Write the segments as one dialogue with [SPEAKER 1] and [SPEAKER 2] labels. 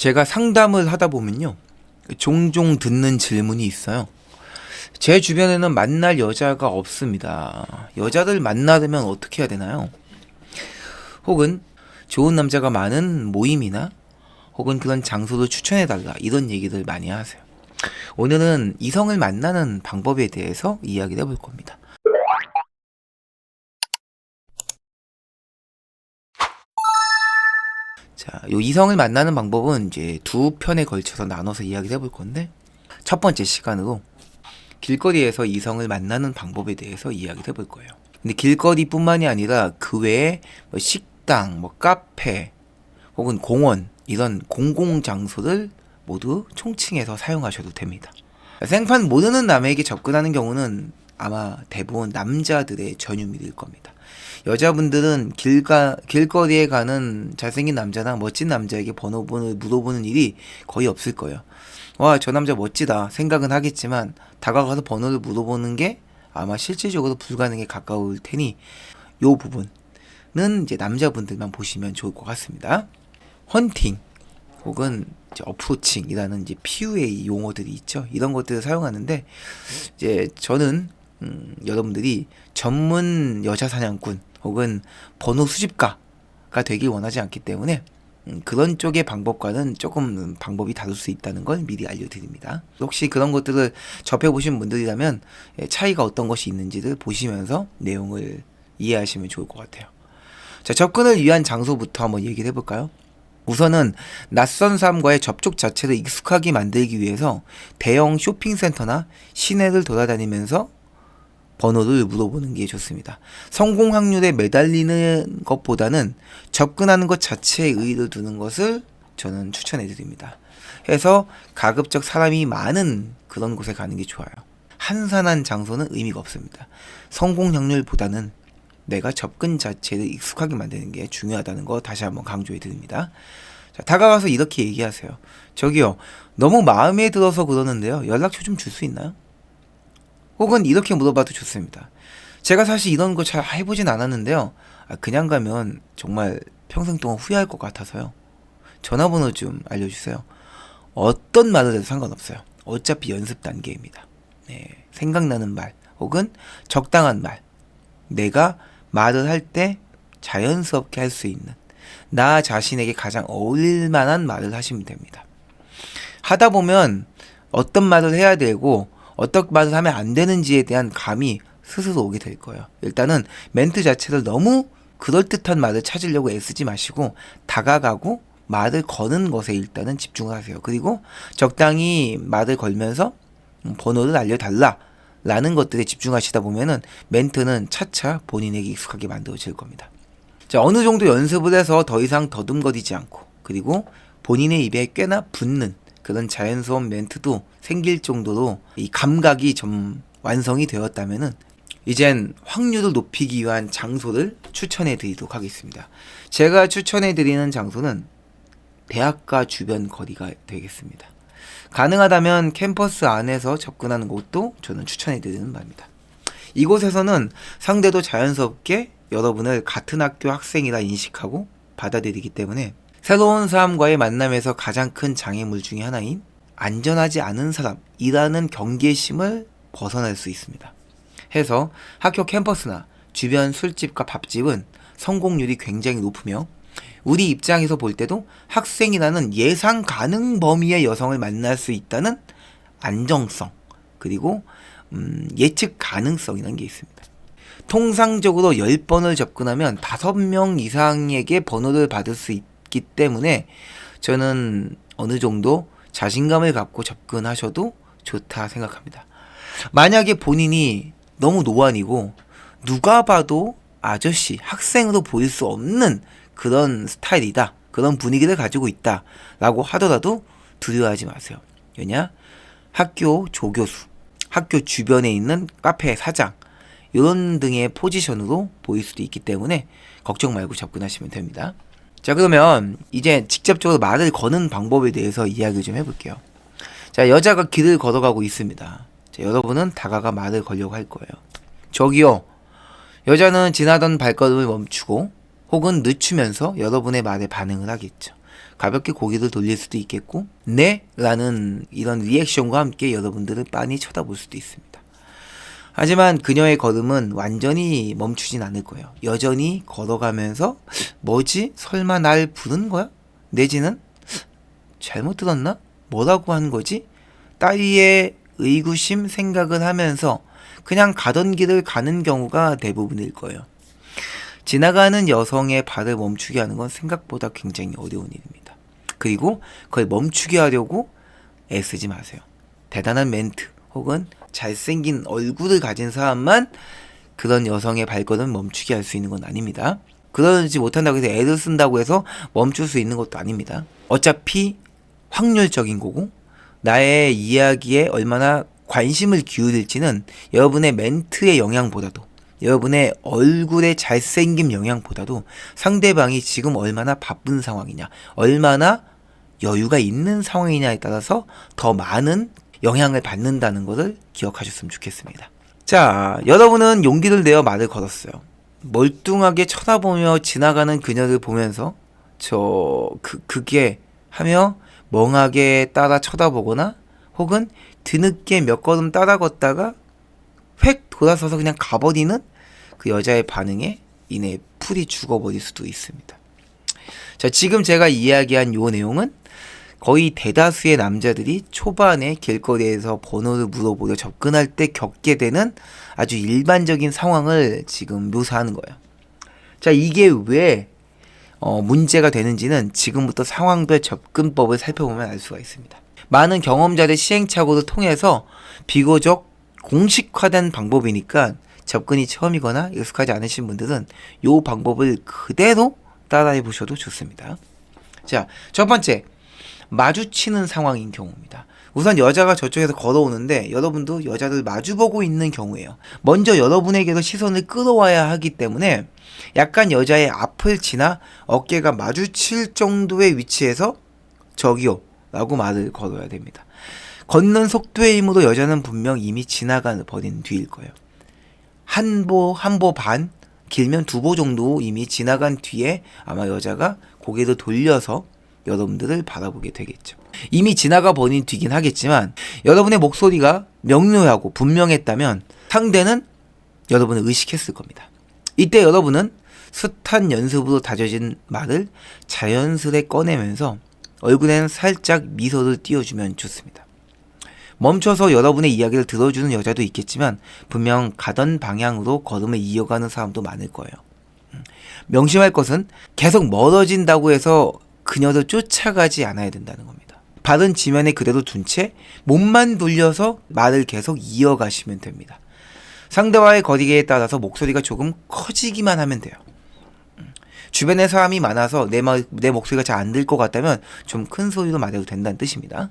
[SPEAKER 1] 제가 상담을 하다 보면요, 종종 듣는 질문이 있어요. 제 주변에는 만날 여자가 없습니다. 여자들 만나려면 어떻게 해야 되나요? 혹은 좋은 남자가 많은 모임이나 혹은 그런 장소를 추천해달라, 이런 얘기들 많이 하세요. 오늘은 이성을 만나는 방법에 대해서 이야기를 해볼 겁니다. 자, 요 이성을 만나는 방법은 이제 두 편에 걸쳐서 나눠서 이야기를 해볼 건데, 첫 번째 시간으로 길거리에서 이성을 만나는 방법에 대해서 이야기를 해볼 거예요. 근데 길거리뿐만이 아니라 그 외에 뭐 식당, 뭐 카페, 혹은 공원, 이런 공공장소를 모두 총칭해서 사용하셔도 됩니다. 생판 모르는 남에게 접근하는 경우는 아마 대부분 남자들의 전유물일 겁니다. 여자분들은 길거리에 가는 잘생긴 남자나 멋진 남자에게 번호를 물어보는 일이 거의 없을 거예요. 와, 저 남자 멋지다 생각은 하겠지만 다가가서 번호를 물어보는 게 아마 실질적으로 불가능에 가까울 테니 요 부분은 이제 남자분들만 보시면 좋을 것 같습니다. 헌팅 혹은 이제 어프로칭이라는 이제 PUA 용어들이 있죠. 이런 것들을 사용하는데, 이제 저는 여러분들이 전문 여자 사냥꾼 혹은 번호 수집가가 되길 원하지 않기 때문에 그런 쪽의 방법과는 조금 방법이 다를 수 있다는 걸 미리 알려드립니다. 혹시 그런 것들을 접해보신 분들이라면 차이가 어떤 것이 있는지를 보시면서 내용을 이해하시면 좋을 것 같아요. 자, 접근을 위한 장소부터 한번 얘기를 해볼까요? 우선은 낯선 사람과의 접촉 자체를 익숙하게 만들기 위해서 대형 쇼핑센터나 시내를 돌아다니면서 번호를 물어보는 게 좋습니다. 성공 확률에 매달리는 것보다는 접근하는 것 자체에 의의를 두는 것을 저는 추천해 드립니다. 해서 가급적 사람이 많은 그런 곳에 가는 게 좋아요. 한산한 장소는 의미가 없습니다. 성공 확률보다는 내가 접근 자체를 익숙하게 만드는 게 중요하다는 거 다시 한번 강조해 드립니다. 자, 다가가서 이렇게 얘기하세요. 저기요, 너무 마음에 들어서 그러는데요, 연락처 좀 줄 수 있나요? 혹은 이렇게 물어봐도 좋습니다. 제가 사실 이런 거 잘 해보진 않았는데요, 그냥 가면 정말 평생 동안 후회할 것 같아서요, 전화번호 좀 알려주세요. 어떤 말을 해도 상관없어요. 어차피 연습 단계입니다. 네, 생각나는 말 혹은 적당한 말, 내가 말을 할 때 자연스럽게 할 수 있는, 나 자신에게 가장 어울릴 만한 말을 하시면 됩니다. 하다 보면 어떤 말을 해야 되고 어떤 말을 하면 안 되는지에 대한 감이 스스로 오게 될 거예요. 일단은 멘트 자체를 너무 그럴듯한 말을 찾으려고 애쓰지 마시고 다가가고 말을 거는 것에 일단은 집중을 하세요. 그리고 적당히 말을 걸면서 번호를 알려달라 라는 것들에 집중하시다 보면은 멘트는 차차 본인에게 익숙하게 만들어질 겁니다. 자, 어느 정도 연습을 해서 더 이상 더듬거리지 않고, 그리고 본인의 입에 꽤나 붙는 그런 자연스러운 멘트도 생길 정도로 이 감각이 좀 완성이 되었다면은 이젠 확률을 높이기 위한 장소를 추천해 드리도록 하겠습니다. 제가 추천해 드리는 장소는 대학가 주변 거리가 되겠습니다. 가능하다면 캠퍼스 안에서 접근하는 곳도 저는 추천해 드리는 바입니다. 이곳에서는 상대도 자연스럽게 여러분을 같은 학교 학생이라 인식하고 받아들이기 때문에 새로운 사람과의 만남에서 가장 큰 장애물 중에 하나인 안전하지 않은 사람이라는 경계심을 벗어날 수 있습니다. 해서 학교 캠퍼스나 주변 술집과 밥집은 성공률이 굉장히 높으며, 우리 입장에서 볼 때도 학생이라는 예상 가능 범위의 여성을 만날 수 있다는 안정성, 그리고 예측 가능성이라는 게 있습니다. 통상적으로 10번을 접근하면 5명 이상에게 번호를 받을 수 있기 때문에 저는 어느 정도 자신감을 갖고 접근하셔도 좋다 생각합니다. 만약에 본인이 너무 노안이고 누가 봐도 아저씨, 학생으로 보일 수 없는 그런 스타일이다, 그런 분위기를 가지고 있다 라고 하더라도 두려워하지 마세요. 왜냐? 학교 조교수, 학교 주변에 있는 카페 사장, 이런 등의 포지션으로 보일 수도 있기 때문에 걱정 말고 접근하시면 됩니다. 자, 그러면 이제 직접적으로 말을 거는 방법에 대해서 이야기 좀 해볼게요. 자, 여자가 길을 걸어가고 있습니다. 자, 여러분은 다가가 말을 걸려고 할 거예요. 저기요. 여자는 지나던 발걸음을 멈추고 혹은 늦추면서 여러분의 말에 반응을 하겠죠. 가볍게 고개를 돌릴 수도 있겠고 네? 라는 이런 리액션과 함께 여러분들을 빤히 쳐다볼 수도 있습니다. 하지만 그녀의 걸음은 완전히 멈추진 않을 거예요. 여전히 걸어가면서 뭐지? 설마 날 부른 거야? 내지는 잘못 들었나? 뭐라고 한 거지? 따위의 의구심 생각을 하면서 그냥 가던 길을 가는 경우가 대부분일 거예요. 지나가는 여성의 발을 멈추게 하는 건 생각보다 굉장히 어려운 일입니다. 그리고 그걸 멈추게 하려고 애쓰지 마세요. 대단한 멘트 혹은 잘생긴 얼굴을 가진 사람만 그런 여성의 발걸음 멈추게 할 수 있는 건 아닙니다. 그러지 못한다고 해서 애를 쓴다고 해서 멈출 수 있는 것도 아닙니다. 어차피 확률적인 거고 나의 이야기에 얼마나 관심을 기울일지는 여러분의 멘트의 영향보다도 여러분의 얼굴의 잘생김 영향보다도 상대방이 지금 얼마나 바쁜 상황이냐, 얼마나 여유가 있는 상황이냐에 따라서 더 많은 영향을 받는다는 것을 기억하셨으면 좋겠습니다. 자, 여러분은 용기를 내어 말을 걸었어요. 멀뚱하게 쳐다보며 지나가는 그녀를 보면서 그게 하며 멍하게 따라 쳐다보거나 혹은 뒤늦게 몇 걸음 따라 걷다가 획 돌아서서 그냥 가버리는 그 여자의 반응에 인해 풀이 죽어버릴 수도 있습니다. 자, 지금 제가 이야기한 요 내용은 거의 대다수의 남자들이 초반에 길거리에서 번호를 물어보려 접근할 때 겪게 되는 아주 일반적인 상황을 지금 묘사하는 거예요. 자, 이게 왜 문제가 되는지는 지금부터 상황별 접근법을 살펴보면 알 수가 있습니다. 많은 경험자들 시행착오를 통해서 비교적 공식화된 방법이니까 접근이 처음이거나 익숙하지 않으신 분들은 이 방법을 그대로 따라해 보셔도 좋습니다. 자, 첫 번째, 마주치는 상황인 경우입니다. 우선 여자가 저쪽에서 걸어오는데 여러분도 여자를 마주보고 있는 경우예요. 먼저 여러분에게도 시선을 끌어와야 하기 때문에 약간 여자의 앞을 지나 어깨가 마주칠 정도의 위치에서 저기요 라고 말을 걸어야 됩니다. 걷는 속도의 힘으로 여자는 분명 이미 지나가 버린 뒤일 거예요. 한 보 반, 길면 2보 정도 이미 지나간 뒤에 아마 여자가 고개를 돌려서 여러분들을 바라보게 되겠죠. 이미 지나가 버린 뒤긴 하겠지만 여러분의 목소리가 명료하고 분명했다면 상대는 여러분을 의식했을 겁니다. 이때 여러분은 숱한 연습으로 다져진 말을 자연스레 꺼내면서 얼굴에는 살짝 미소를 띄워주면 좋습니다. 멈춰서 여러분의 이야기를 들어주는 여자도 있겠지만 분명 가던 방향으로 걸음을 이어가는 사람도 많을 거예요. 명심할 것은 계속 멀어진다고 해서 그녀를 쫓아가지 않아야 된다는 겁니다. 발은 지면에 그대로 둔 채 몸만 돌려서 말을 계속 이어가시면 됩니다. 상대와의 거리에 따라서 목소리가 조금 커지기만 하면 돼요. 주변에 사람이 많아서 내 목소리가 잘 안 들 것 같다면 좀 큰 소리로 말해도 된다는 뜻입니다.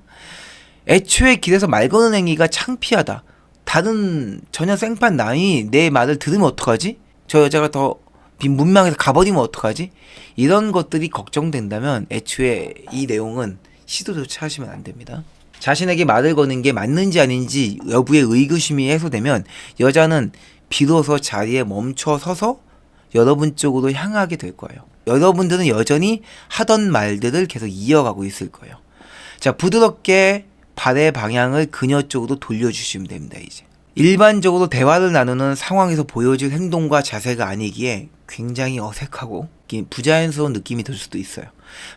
[SPEAKER 1] 애초에 길에서 말 거는 행위가 창피하다. 다른 전혀 생판 남이 내 말을 들으면 어떡하지? 저 여자가 더 문명에서 가버리면 어떡하지? 이런 것들이 걱정된다면 애초에 이 내용은 시도조차 하시면 안 됩니다. 자신에게 말을 거는 게 맞는지 아닌지 여부의 의구심이 해소되면 여자는 비로소 자리에 멈춰 서서 여러분 쪽으로 향하게 될 거예요. 여러분들은 여전히 하던 말들을 계속 이어가고 있을 거예요. 자, 부드럽게 발의 방향을 그녀 쪽으로 돌려주시면 됩니다. 이제 일반적으로 대화를 나누는 상황에서 보여질 행동과 자세가 아니기에 굉장히 어색하고 부자연스러운 느낌이 들 수도 있어요.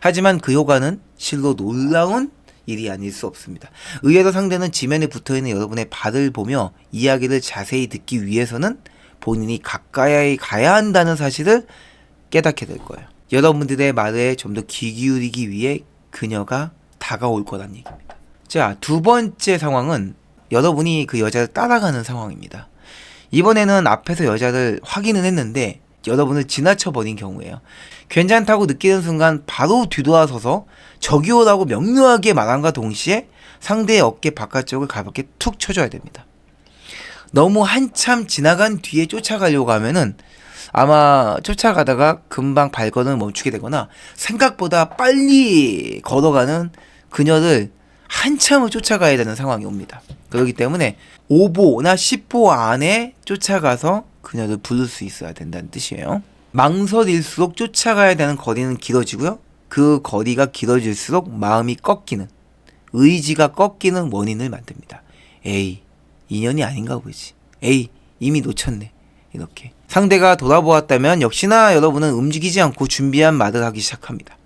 [SPEAKER 1] 하지만 그 효과는 실로 놀라운 일이 아닐 수 없습니다. 의외로 상대는 지면에 붙어있는 여러분의 발을 보며 이야기를 자세히 듣기 위해서는 본인이 가까이 가야 한다는 사실을 깨닫게 될 거예요. 여러분들의 말에 좀 더 귀 기울이기 위해 그녀가 다가올 거란 얘기입니다. 자, 두 번째 상황은 여러분이 그 여자를 따라가는 상황입니다. 이번에는 앞에서 여자를 확인은 했는데 여러분을 지나쳐버린 경우예요. 괜찮다고 느끼는 순간 바로 뒤돌아서서 저기요라고 명료하게 말함과 동시에 상대의 어깨 바깥쪽을 가볍게 툭 쳐줘야 됩니다. 너무 한참 지나간 뒤에 쫓아가려고 하면은 아마 쫓아가다가 금방 발걸음을 멈추게 되거나 생각보다 빨리 걸어가는 그녀를 한참을 쫓아가야 되는 상황이 옵니다. 그렇기 때문에 5보나 10보 안에 쫓아가서 그녀를 부를 수 있어야 된다는 뜻이에요. 망설일수록 쫓아가야 되는 거리는 길어지고요. 그 거리가 길어질수록 마음이 꺾이는, 의지가 꺾이는 원인을 만듭니다. 에이, 인연이 아닌가 보지. 에이, 이미 놓쳤네. 이렇게. 상대가 돌아보았다면 역시나 여러분은 움직이지 않고 준비한 말을 하기 시작합니다.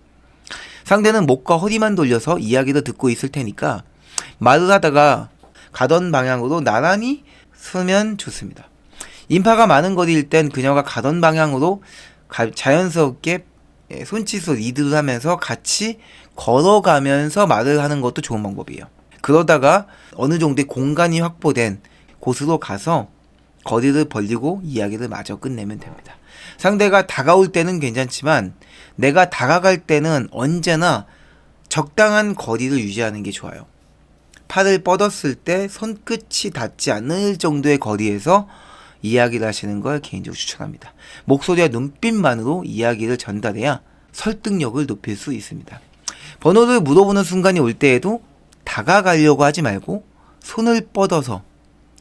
[SPEAKER 1] 상대는 목과 허리만 돌려서 이야기를 듣고 있을 테니까 말을 하다가 가던 방향으로 나란히 서면 좋습니다. 인파가 많은 거리일 땐 그녀가 가던 방향으로 자연스럽게 손짓으로 리드를 하면서 같이 걸어가면서 말을 하는 것도 좋은 방법이에요. 그러다가 어느 정도의 공간이 확보된 곳으로 가서 거리를 벌리고 이야기를 마저 끝내면 됩니다. 상대가 다가올 때는 괜찮지만 내가 다가갈 때는 언제나 적당한 거리를 유지하는 게 좋아요. 팔을 뻗었을 때 손끝이 닿지 않을 정도의 거리에서 이야기를 하시는 걸 개인적으로 추천합니다. 목소리와 눈빛만으로 이야기를 전달해야 설득력을 높일 수 있습니다. 번호를 물어보는 순간이 올 때에도 다가가려고 하지 말고 손을 뻗어서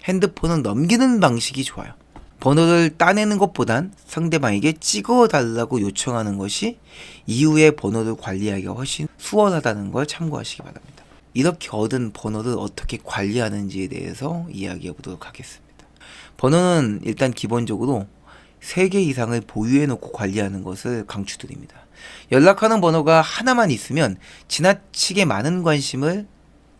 [SPEAKER 1] 핸드폰을 넘기는 방식이 좋아요. 번호를 따내는 것보단 상대방에게 찍어달라고 요청하는 것이 이후에 번호를 관리하기가 훨씬 수월하다는 걸 참고하시기 바랍니다. 이렇게 얻은 번호를 어떻게 관리하는지에 대해서 이야기해 보도록 하겠습니다. 번호는 일단 기본적으로 3개 이상을 보유해 놓고 관리하는 것을 강추드립니다. 연락하는 번호가 하나만 있으면 지나치게 많은 관심을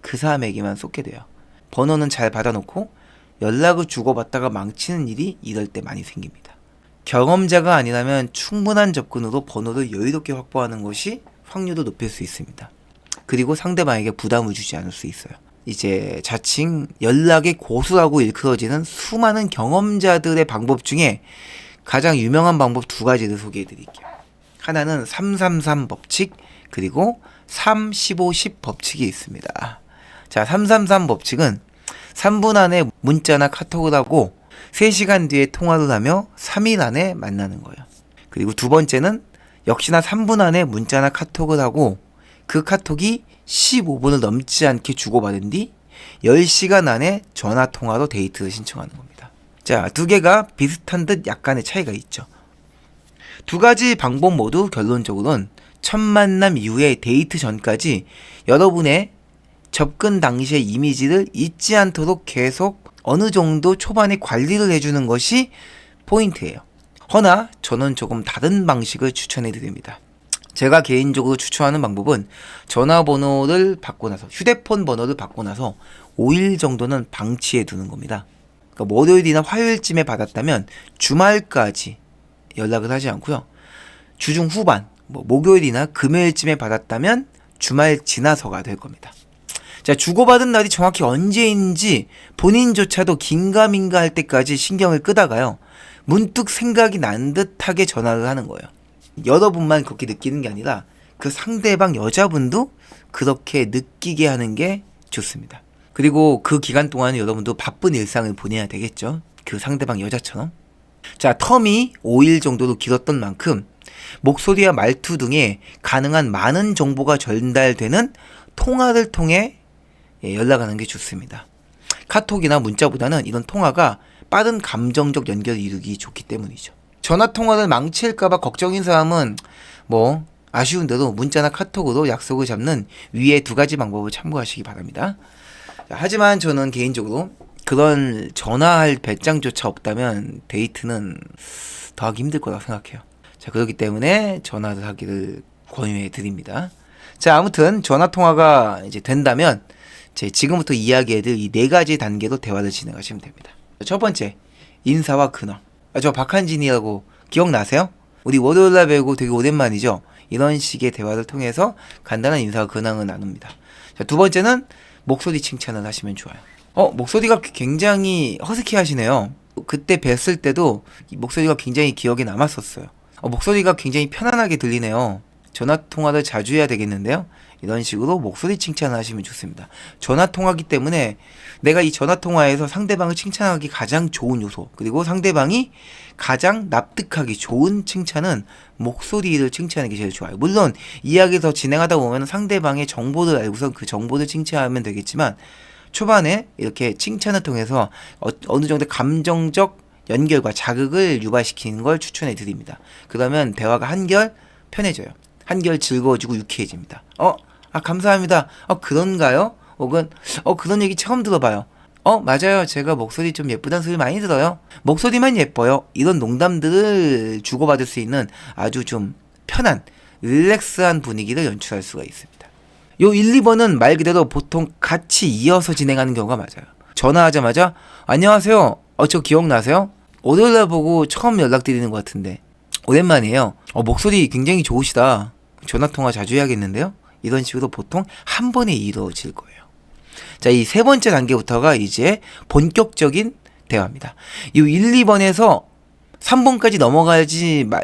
[SPEAKER 1] 그 사람에게만 쏟게 돼요. 번호는 잘 받아놓고 연락을 주고받다가 망치는 일이 이럴 때 많이 생깁니다. 경험자가 아니라면 충분한 접근으로 번호를 여유롭게 확보하는 것이 확률을 높일 수 있습니다. 그리고 상대방에게 부담을 주지 않을 수 있어요. 이제 자칭 연락의 고수라고 일컬어지는 수많은 경험자들의 방법 중에 가장 유명한 방법 2가지를 소개해 드릴게요. 하나는 333 법칙, 그리고 3, 15, 10 법칙이 있습니다. 자, 333 법칙은 3분 안에 문자나 카톡을 하고 3시간 뒤에 통화를 하며 3일 안에 만나는 거예요. 그리고 2번째는 역시나 3분 안에 문자나 카톡을 하고 그 카톡이 15분을 넘지 않게 주고받은 뒤 10시간 안에 전화통화로 데이트를 신청하는 겁니다. 자, 2개가 비슷한 듯 약간의 차이가 있죠. 2가지 방법 모두 결론적으로는 첫 만남 이후에 데이트 전까지 여러분의 접근 당시의 이미지를 잊지 않도록 계속 어느 정도 초반에 관리를 해주는 것이 포인트예요. 허나 저는 조금 다른 방식을 추천해 드립니다. 제가 개인적으로 추천하는 방법은 전화번호를 받고 나서, 휴대폰 번호를 받고 나서 5일 정도는 방치해 두는 겁니다. 그러니까 월요일이나 화요일쯤에 받았다면 주말까지 연락을 하지 않고요. 주중 후반, 목요일이나 금요일쯤에 받았다면 주말 지나서가 될 겁니다. 자, 주고받은 날이 정확히 언제인지 본인조차도 긴가민가 할 때까지 신경을 끄다가요, 문득 생각이 난 듯하게 전화를 하는 거예요. 여러분만 그렇게 느끼는 게 아니라 그 상대방 여자분도 그렇게 느끼게 하는 게 좋습니다. 그리고 그 기간 동안 여러분도 바쁜 일상을 보내야 되겠죠. 그 상대방 여자처럼. 자, 텀이 5일 정도로 길었던 만큼 목소리와 말투 등에 가능한 많은 정보가 전달되는 통화를 통해 연락하는 게 좋습니다. 카톡이나 문자보다는 이런 통화가 빠른 감정적 연결을 이루기 좋기 때문이죠. 전화통화를 망칠까봐 걱정인 사람은 아쉬운 대로 문자나 카톡으로 약속을 잡는 위에 2가지 방법을 참고하시기 바랍니다. 자, 하지만 저는 개인적으로 그런 전화할 배짱조차 없다면 데이트는 더 하기 힘들 거라고 생각해요. 자, 그렇기 때문에 전화를 하기를 권유해 드립니다. 자, 아무튼 전화통화가 이제 된다면 지금부터 이야기해드릴 이 4가지 단계로 대화를 진행하시면 됩니다. 첫 번째, 인사와 근황. 저 박한진이라고 기억나세요? 우리 월요일날 배우고 되게 오랜만이죠? 이런 식의 대화를 통해서 간단한 인사와 근황을 나눕니다. 자, 2번째는 목소리 칭찬을 하시면 좋아요. 목소리가 굉장히 허스키 하시네요. 그때 뵀을 때도 목소리가 굉장히 기억에 남았었어요. 목소리가 굉장히 편안하게 들리네요. 전화통화를 자주 해야 되겠는데요. 이런 식으로 목소리 칭찬을 하시면 좋습니다. 전화통화기 때문에 내가 이 전화통화에서 상대방을 칭찬하기 가장 좋은 요소, 그리고 상대방이 가장 납득하기 좋은 칭찬은 목소리를 칭찬하는 게 제일 좋아요. 물론 이야기를 더 진행하다 보면 상대방의 정보를 알고선 그 정보를 칭찬하면 되겠지만 초반에 이렇게 칭찬을 통해서 어느 정도 감정적 연결과 자극을 유발시키는 걸 추천해 드립니다. 그러면 대화가 한결 편해져요. 한결 즐거워지고 유쾌해집니다. 감사합니다. 그런가요? 혹은 그런 얘기 처음 들어봐요. 맞아요. 제가 목소리 좀 예쁘다는 소리 많이 들어요. 목소리만 예뻐요. 이런 농담들을 주고받을 수 있는 아주 좀 편한 릴렉스한 분위기를 연출할 수가 있습니다. 요 1, 2번은 말 그대로 보통 같이 이어서 진행하는 경우가 맞아요. 전화하자마자 안녕하세요. 저 기억나세요? 월요일날 보고 처음 연락드리는 것 같은데 오랜만이에요. 목소리 굉장히 좋으시다. 전화통화 자주 해야겠는데요? 이런 식으로 보통 한 번에 이루어질 거예요. 자, 이 세 번째 단계부터가 이제 본격적인 대화입니다. 이 1, 2번에서 3번까지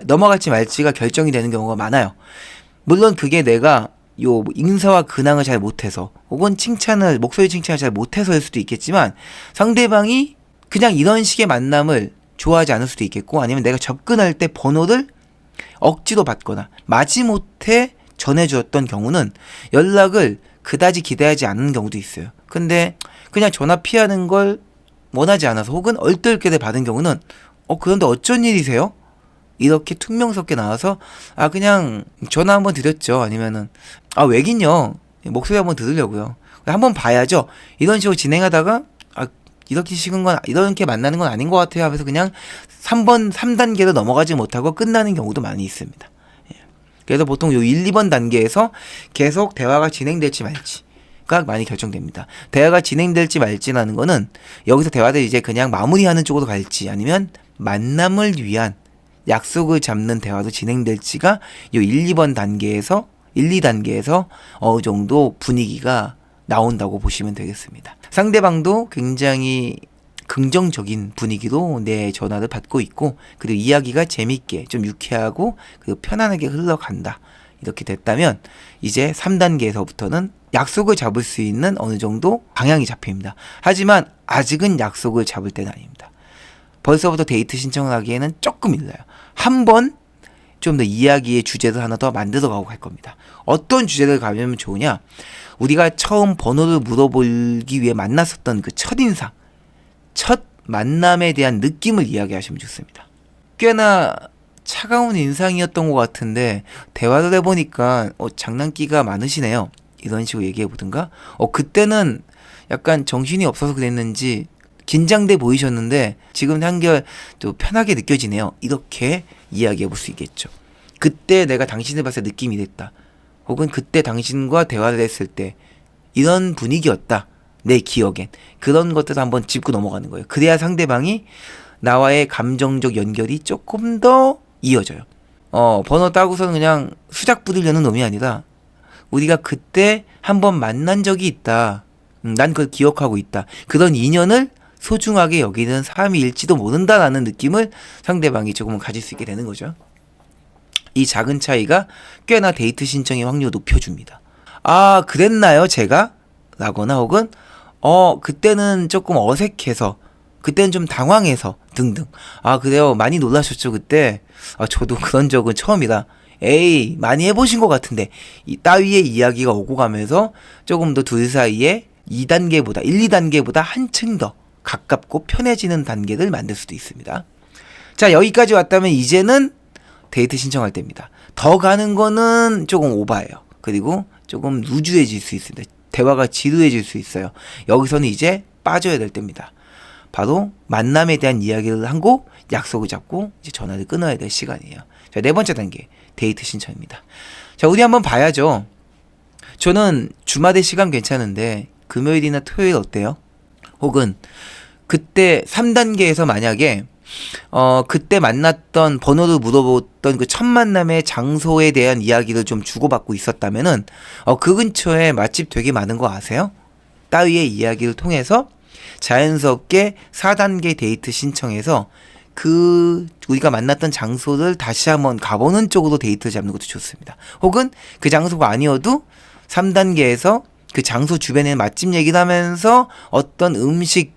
[SPEAKER 1] 넘어갈지 말지가 결정이 되는 경우가 많아요. 물론 그게 내가 요 인사와 근황을 잘 못해서 혹은 목소리 칭찬을 잘 못해서일 수도 있겠지만 상대방이 그냥 이런 식의 만남을 좋아하지 않을 수도 있겠고 아니면 내가 접근할 때 번호를 억지로 받거나 마지못해 전해주었던 경우는 연락을 그다지 기대하지 않는 경우도 있어요. 근데 그냥 전화 피하는 걸 원하지 않아서 혹은 얼떨결에 받은 경우는 그런데 어쩐 일이세요? 이렇게 퉁명스럽게 나와서 그냥 전화 한번 드렸죠. 아니면은 왜긴요. 목소리 한번 들으려고요. 한번 봐야죠. 이런 식으로 진행하다가 이렇게 만나는 건 아닌 것 같아요 하면서 그냥 3단계로 넘어가지 못하고 끝나는 경우도 많이 있습니다. 그래서 보통 요 1, 2번 단계에서 계속 대화가 진행될지 말지가 많이 결정됩니다. 대화가 진행될지 말지라는 거는 여기서 대화를 이제 그냥 마무리하는 쪽으로 갈지 아니면 만남을 위한 약속을 잡는 대화도 진행될지가 요 1, 2단계에서 어느 정도 분위기가 나온다고 보시면 되겠습니다. 상대방도 굉장히 긍정적인 분위기로 내 전화를 받고 있고 그리고 이야기가 재밌게 좀 유쾌하고 그리고 편안하게 흘러간다. 이렇게 됐다면 이제 3단계에서부터는 약속을 잡을 수 있는 어느 정도 방향이 잡힙니다. 하지만 아직은 약속을 잡을 때는 아닙니다. 벌써부터 데이트 신청을 하기에는 조금 일러요. 한번 좀 더 이야기의 주제를 하나 더 만들어가고 갈 겁니다. 어떤 주제를 가면 좋으냐? 우리가 처음 번호를 물어보기 위해 만났었던 그 첫인상, 첫 만남에 대한 느낌을 이야기하시면 좋습니다. 꽤나 차가운 인상이었던 것 같은데 대화를 해보니까 장난기가 많으시네요. 이런 식으로 얘기해보든가 그때는 약간 정신이 없어서 그랬는지 긴장돼 보이셨는데 지금 한결 또 편하게 느껴지네요. 이렇게 이야기해볼 수 있겠죠. 그때 내가 당신을 봤을 때 느낌이 됐다. 혹은 그때 당신과 대화를 했을 때 이런 분위기였다. 내 기억엔. 그런 것들을 한번 짚고 넘어가는 거예요. 그래야 상대방이 나와의 감정적 연결이 조금 더 이어져요. 번호 따고서는 그냥 수작 부리려는 놈이 아니라 우리가 그때 한번 만난 적이 있다. 난 그걸 기억하고 있다. 그런 인연을 소중하게 여기는 사람일지도 모른다라는 느낌을 상대방이 조금은 가질 수 있게 되는 거죠. 이 작은 차이가 꽤나 데이트 신청의 확률을 높여줍니다. 그랬나요 제가? 라거나 혹은 그때는 조금 어색해서 그때는 좀 당황해서 등등. 그래요? 많이 놀라셨죠 그때? 저도 그런 적은 처음이다. 에이 많이 해보신 것 같은데 이 따위의 이야기가 오고 가면서 조금 더 둘 사이에 2단계보다 1, 2단계보다 한층 더 가깝고 편해지는 단계를 만들 수도 있습니다. 자 여기까지 왔다면 이제는 데이트 신청할 때입니다. 더 가는 거는 조금 오바예요. 그리고 조금 루즈해질 수 있습니다. 대화가 지루해질 수 있어요. 여기서는 이제 빠져야 될 때입니다. 바로 만남에 대한 이야기를 하고 약속을 잡고 이제 전화를 끊어야 될 시간이에요. 자, 네 번째 단계 데이트 신청입니다. 자, 우리 한번 봐야죠. 저는 주말에 시간 괜찮은데 금요일이나 토요일 어때요? 혹은 그때 3단계에서 만약에 그때 만났던 번호를 물어봤던 그 첫 만남의 장소에 대한 이야기를 좀 주고받고 있었다면은 그 근처에 맛집 되게 많은 거 아세요? 따위의 이야기를 통해서 자연스럽게 4단계 데이트 신청해서 우리가 만났던 장소를 다시 한번 가보는 쪽으로 데이트를 잡는 것도 좋습니다. 혹은 그 장소가 아니어도 3단계에서 그 장소 주변에 맛집 얘기를 하면서 어떤 음식을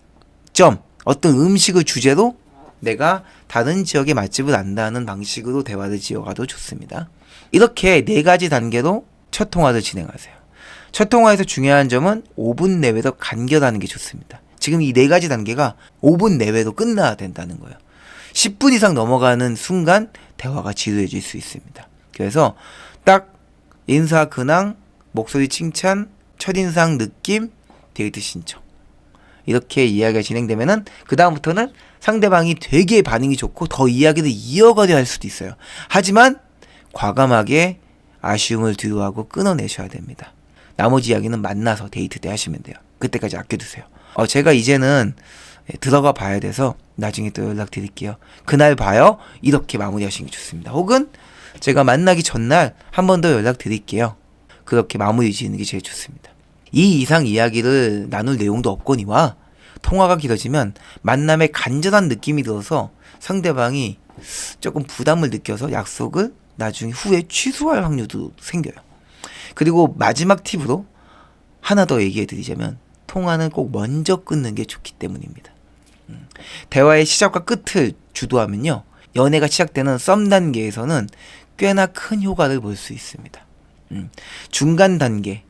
[SPEAKER 1] 주제로 내가 다른 지역의 맛집을 안다는 방식으로 대화를 지어가도 좋습니다. 이렇게 4가지 단계로 첫 통화를 진행하세요. 첫 통화에서 중요한 점은 5분 내외로 간결하는 게 좋습니다. 지금 이 4가지 단계가 5분 내외로 끝나야 된다는 거예요. 10분 이상 넘어가는 순간 대화가 지루해질 수 있습니다. 그래서 딱 인사 근황, 목소리 칭찬, 첫인상 느낌, 데이트 신청. 이렇게 이야기가 진행되면은 그 다음부터는 상대방이 되게 반응이 좋고 더 이야기를 이어가려 할 수도 있어요. 하지만 과감하게 아쉬움을 뒤로하고 끊어내셔야 됩니다. 나머지 이야기는 만나서 데이트 때 하시면 돼요. 그때까지 아껴두세요. 제가 이제는 들어가 봐야 돼서 나중에 또 연락드릴게요. 그날 봐요. 이렇게 마무리하시는 게 좋습니다. 혹은 제가 만나기 전날 한 번 더 연락드릴게요. 그렇게 마무리 지는 게 제일 좋습니다. 이 이상 이야기를 나눌 내용도 없거니와 통화가 길어지면 만남에 간절한 느낌이 들어서 상대방이 조금 부담을 느껴서 약속을 나중에 후에 취소할 확률도 생겨요. 그리고 마지막 팁으로 하나 더 얘기해 드리자면 통화는 꼭 먼저 끊는 게 좋기 때문입니다. 대화의 시작과 끝을 주도하면요, 연애가 시작되는 썸 단계에서는 꽤나 큰 효과를 볼 수 있습니다. 중간 단계,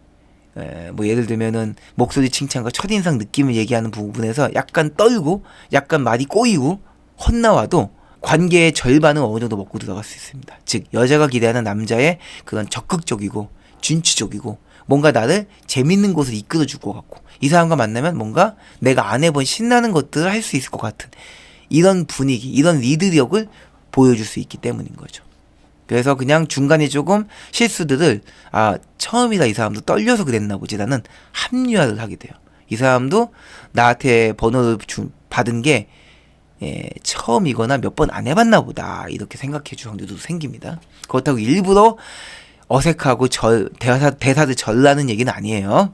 [SPEAKER 1] 뭐 예를 들면은 목소리 칭찬과 첫인상 느낌을 얘기하는 부분에서 약간 떨고 약간 말이 꼬이고 헛나와도 관계의 절반은 어느 정도 먹고 들어갈 수 있습니다. 즉 여자가 기대하는 남자의 그런 적극적이고 진취적이고 뭔가 나를 재밌는 곳을 이끌어 줄 것 같고 이 사람과 만나면 뭔가 내가 안 해본 신나는 것들을 할 수 있을 것 같은 이런 분위기, 이런 리드력을 보여줄 수 있기 때문인 거죠. 그래서 그냥 중간에 조금 실수들을 처음이라 이 사람도 떨려서 그랬나 보지 라는 합리화를 하게 돼요. 이 사람도 나한테 번호를 받은 게 처음이거나 몇 번 안 해봤나 보다 이렇게 생각해 줄 확률도 생깁니다. 그렇다고 일부러 어색하고 대사를 전라는 얘기는 아니에요.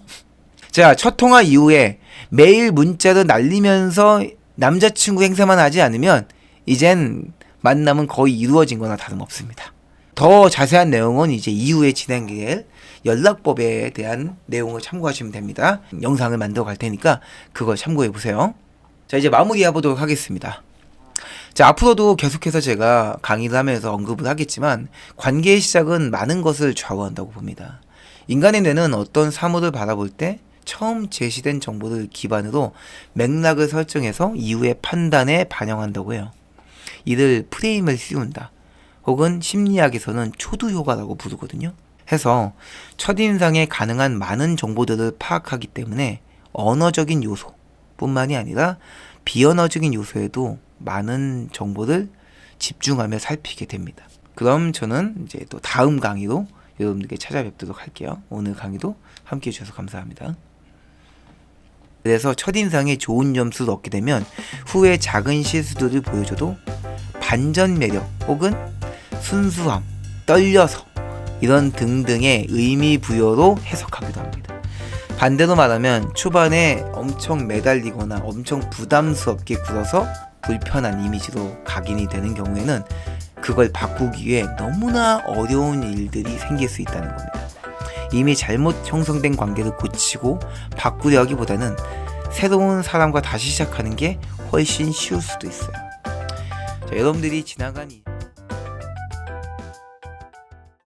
[SPEAKER 1] 자, 첫 통화 이후에 매일 문자를 날리면서 남자친구 행세만 하지 않으면 이젠 만남은 거의 이루어진 거나 다름없습니다. 더 자세한 내용은 이제 이후에 진행될 연락법에 대한 내용을 참고하시면 됩니다. 영상을 만들어 갈 테니까 그걸 참고해 보세요. 자, 이제 마무리해 보도록 하겠습니다. 자, 앞으로도 계속해서 제가 강의를 하면서 언급을 하겠지만 관계의 시작은 많은 것을 좌우한다고 봅니다. 인간의 뇌는 어떤 사물을 바라볼 때 처음 제시된 정보를 기반으로 맥락을 설정해서 이후의 판단에 반영한다고 해요. 이를 프레임을 씌운다. 혹은 심리학에서는 초두 효과라고 부르거든요. 해서 첫인상에 가능한 많은 정보들을 파악하기 때문에 언어적인 요소 뿐만이 아니라 비언어적인 요소에도 많은 정보를 집중하며 살피게 됩니다. 그럼 저는 이제 또 다음 강의로 여러분들께 찾아뵙도록 할게요. 오늘 강의도 함께 해주셔서 감사합니다. 그래서 첫인상에 좋은 점수를 얻게 되면 후에 작은 실수들을 보여줘도 반전 매력 혹은 순수함, 떨려서 이런 등등의 의미 부여로 해석하기도 합니다. 반대로 말하면 초반에 엄청 매달리거나 엄청 부담스럽게 굴어서 불편한 이미지로 각인이 되는 경우에는 그걸 바꾸기 위해 너무나 어려운 일들이 생길 수 있다는 겁니다. 이미 잘못 형성된 관계를 고치고 바꾸려 하기보다는 새로운 사람과 다시 시작하는 게 훨씬 쉬울 수도 있어요. 자, 여러분들이 지나간